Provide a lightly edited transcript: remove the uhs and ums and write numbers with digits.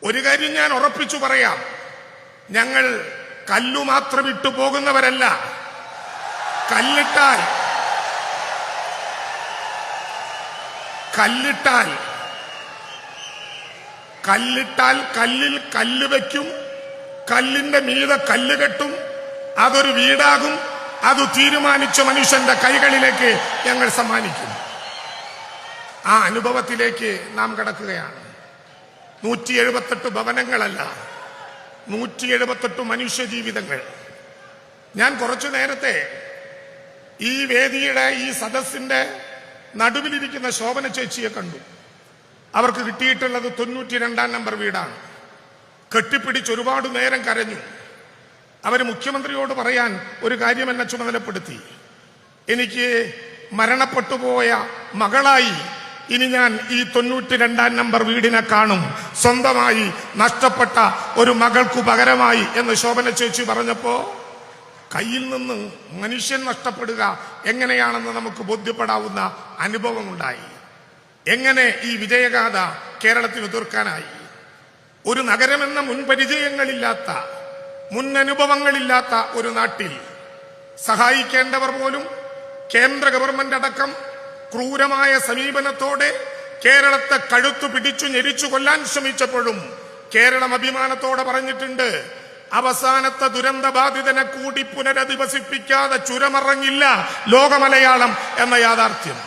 ഒരു കാര്യം ഞാൻ ഉറപ്പിച്ചു പറയാം, ഞങ്ങൾ കല്ലു മാത്രം ഇട്ടു പോകുന്നവരല്ല. കല്ലിട്ടാൽ കല്ലിൽ കല്ല് വയ്ക്കും, കല്ലിന്റെ മീതെ കല്ല് കെട്ടും, അതൊരു വീടാകും. അത് തീരുമാനിച്ച മനുഷ്യന്റെ കൈകളിലേക്ക് ഞങ്ങൾ സമ്മാനിക്കും. ആ അനുഭവത്തിലേക്ക് നാം കടക്കുകയാണ്. 178 ഭവനങ്ങളല്ല, 178 മനുഷ്യ ജീവിതങ്ങൾ. ഞാൻ കുറച്ചു നേരത്തെ ഈ വേദിയുടെ ഈ സദസ്സിന്റെ നടുവിലിരിക്കുന്ന ശോഭന ചേച്ചിയെ കണ്ടു. അവർക്ക് കിട്ടിയിട്ടുള്ളത് 92 നമ്പർ വീടാണ്. കെട്ടിപ്പിടിച്ച് ഒരുപാട് നേരം കരഞ്ഞു. അവർ മുഖ്യമന്ത്രിയോട് പറയാൻ ഒരു കാര്യം എന്നെ ചുമതലപ്പെടുത്തി. എനിക്ക് മരണപ്പെട്ടുപോയ മകളായി ഇനി ഞാൻ ഈ 92 നമ്പർ വീടിനെ കാണും, സ്വന്തമായി നഷ്ടപ്പെട്ട ഒരു മകൾക്കു പകരമായി എന്ന് ശോഭന ചേച്ചി പറഞ്ഞപ്പോ കയ്യിൽ നിന്ന് മനുഷ്യൻ നഷ്ടപ്പെടുക എങ്ങനെയാണെന്ന് നമുക്ക് ബോധ്യപ്പെടാവുന്ന അനുഭവമുണ്ടായി. എങ്ങനെ ഈ വിജയഗാഥ കേരളത്തിന് തീർക്കാനായി? ഒരു നഗരമെന്ന മുൻപരിചയങ്ങളില്ലാത്ത, മുന്നനുഭവങ്ങളില്ലാത്ത ഒരു നാട്ടിൽ സഹായിക്കേണ്ടവർ പോലും കേന്ദ്ര ഗവൺമെന്റ് അടക്കം ക്രൂരമായ സമീപനത്തോടെ കേരളത്തെ കഴുത്തു പിടിച്ചു ഞെരിച്ചു കൊല്ലാൻ ശ്രമിച്ചപ്പോഴും കേരളം അഭിമാനത്തോടെ പറഞ്ഞിട്ടുണ്ട്, അവസാനത്തെ ദുരന്തബാധിതനെ കൂടി പുനരധിവസിപ്പിക്കാതെ ചുരമറങ്ങില്ല ലോകമലയാളം എന്ന യാഥാർത്ഥ്യം.